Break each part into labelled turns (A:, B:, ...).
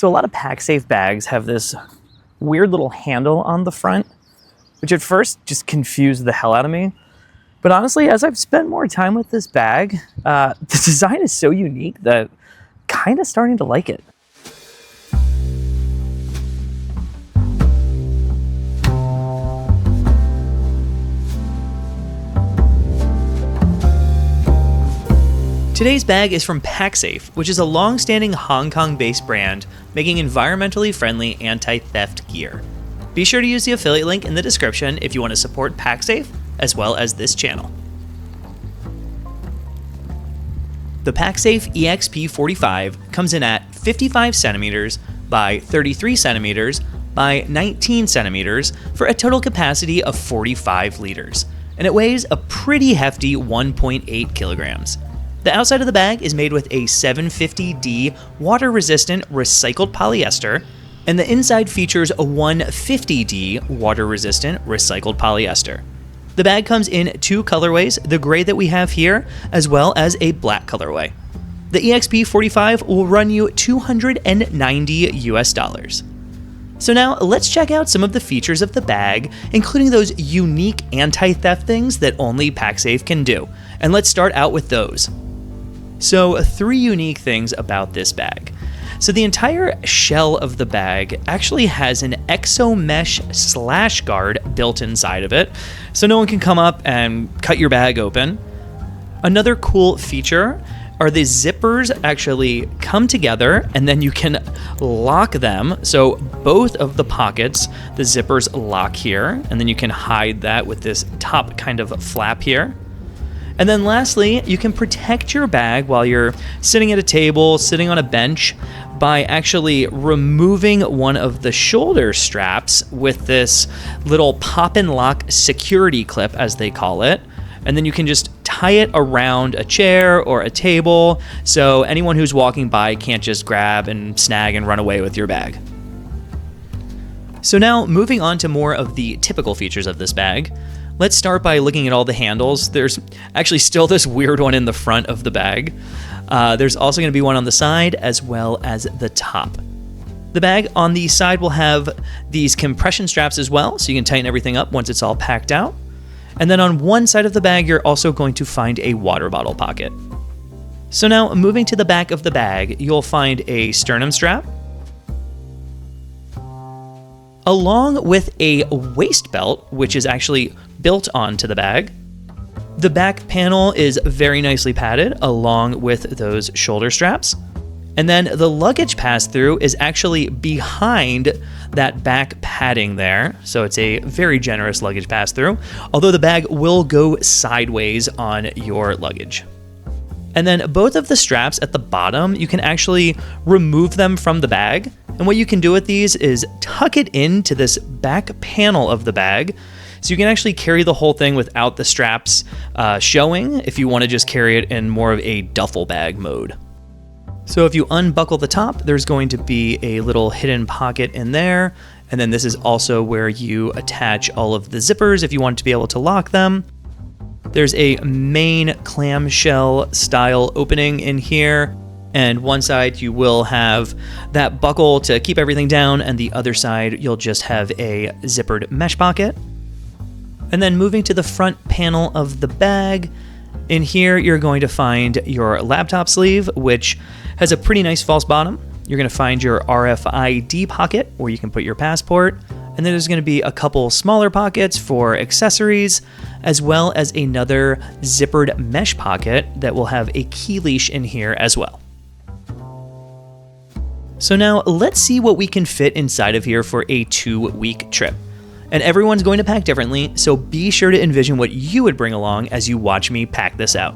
A: So a lot of Pacsafe bags have this weird little handle on the front, which at first just confused the hell out of me. But honestly, as I've spent more time with this bag, the design is so unique that I'm kind of starting to like it.
B: Today's bag is from Pacsafe, which is a long-standing Hong Kong-based brand making environmentally friendly anti-theft gear. Be sure to use the affiliate link in the description if you want to support Pacsafe, as well as this channel. The Pacsafe EXP45 comes in at 55 centimeters by 33 centimeters by 19 centimeters for a total capacity of 45 liters, and it weighs a pretty hefty 1.8 kilograms. The outside of the bag is made with a 750D water-resistant recycled polyester, and the inside features a 150D water-resistant recycled polyester. The bag comes in two colorways, the gray that we have here, as well as a black colorway. The EXP45 will run you $290 US. So now let's check out some of the features of the bag, including those unique anti-theft things that only Pacsafe can do. And let's start out with those. So, three unique things about this bag. So the entire shell of the bag actually has an exo mesh slash guard built inside of it, so no one can come up and cut your bag open. Another cool feature are the zippers actually come together and then you can lock them. So both of the pockets, the zippers lock here, and then you can hide that with this top kind of flap here. And then lastly, you can protect your bag while you're sitting at a table, sitting on a bench, by actually removing one of the shoulder straps with this little pop and lock security clip, as they call it. And then you can just tie it around a chair or a table, so anyone who's walking by can't just grab and snag and run away with your bag. So now, moving on to more of the typical features of this bag. Let's start by looking at all the handles. There's actually still this weird one in the front of the bag. There's also going to be one on the side as well as the top. The bag on the side will have these compression straps as well, so you can tighten everything up once it's all packed out. And then on one side of the bag, you're also going to find a water bottle pocket. So now, moving to the back of the bag, you'll find a sternum strap, along with a waist belt, which is actually built onto the bag. The back panel is very nicely padded along with those shoulder straps. And then the luggage pass-through is actually behind that back padding there. So it's a very generous luggage pass-through, although the bag will go sideways on your luggage. And then both of the straps at the bottom, you can actually remove them from the bag. And what you can do with these is tuck it into this back panel of the bag. So you can actually carry the whole thing without the straps showing if you want to just carry it in more of a duffel bag mode. So if you unbuckle the top, there's going to be a little hidden pocket in there. And then this is also where you attach all of the zippers if you want to be able to lock them. There's a main clamshell style opening in here. And one side you will have that buckle to keep everything down, and the other side you'll just have a zippered mesh pocket. And then moving to the front panel of the bag, in here you're going to find your laptop sleeve, which has a pretty nice false bottom. You're going to find your RFID pocket where you can put your passport. And then there's going to be a couple smaller pockets for accessories, as well as another zippered mesh pocket that will have a key leash in here as well. So now let's see what we can fit inside of here for a 2-week trip. And everyone's going to pack differently, so be sure to envision what you would bring along as you watch me pack this out.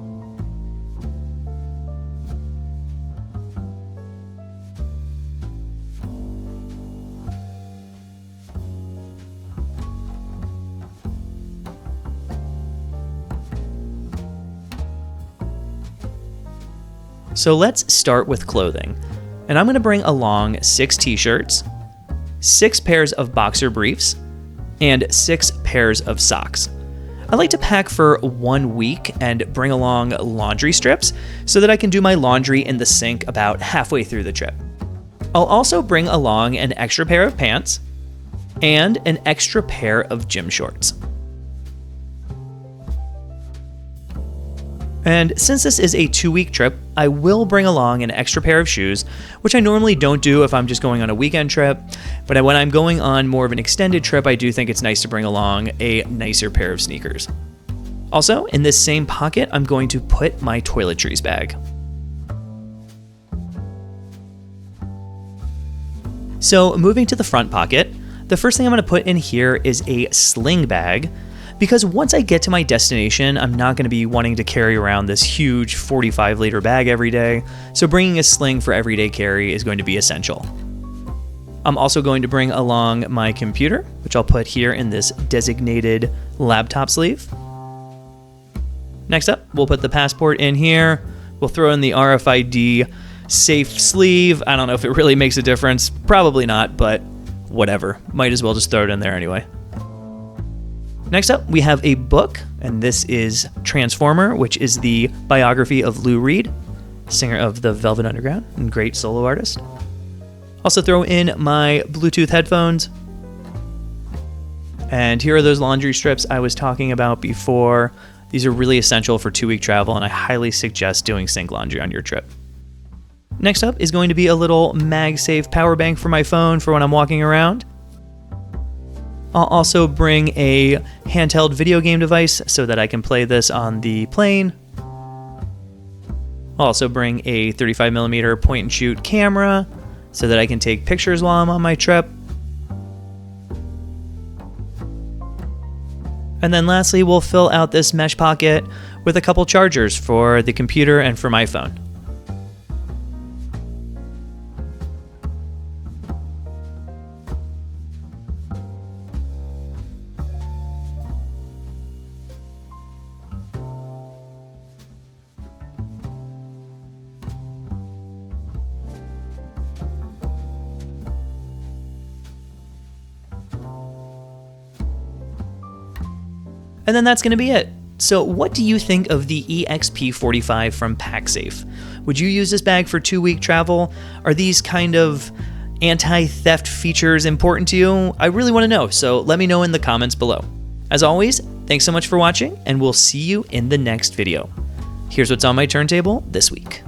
B: So let's start with clothing. And I'm going to bring along 6 t-shirts, 6 pairs of boxer briefs, and 6 pairs of socks. I like to pack for 1 week and bring along laundry strips so that I can do my laundry in the sink about halfway through the trip. I'll also bring along an extra pair of pants and an extra pair of gym shorts. And since this is a 2-week trip, I will bring along an extra pair of shoes, which I normally don't do if I'm just going on a weekend trip. But when I'm going on more of an extended trip, I do think it's nice to bring along a nicer pair of sneakers. Also, in this same pocket, I'm going to put my toiletries bag. So moving to the front pocket, the first thing I'm going to put in here is a sling bag, because once I get to my destination, I'm not going to be wanting to carry around this huge 45-liter bag every day, so bringing a sling for everyday carry is going to be essential. I'm also going to bring along my computer, which I'll put here in this designated laptop sleeve. Next up, we'll put the passport in here. We'll throw in the RFID safe sleeve. I don't know if it really makes a difference. Probably not, but whatever. Might as well just throw it in there anyway. Next up, we have a book, and this is Transformer, which is the biography of Lou Reed, singer of the Velvet Underground and great solo artist. Also throw in my Bluetooth headphones. And here are those laundry strips I was talking about before. These are really essential for 2-week travel, and I highly suggest doing sync laundry on your trip. Next up is going to be a little MagSafe power bank for my phone for when I'm walking around. I'll also bring a handheld video game device so that I can play this on the plane. I'll also bring a 35mm point and shoot camera so that I can take pictures while I'm on my trip. And then lastly, we'll fill out this mesh pocket with a couple chargers for the computer and for my phone. And then that's going to be it. So what do you think of the EXP45 from Pacsafe? Would you use this bag for 2-week travel? Are these kind of anti-theft features important to you? I really want to know, so let me know in the comments below. As always, thanks so much for watching, and we'll see you in the next video. Here's what's on my turntable this week.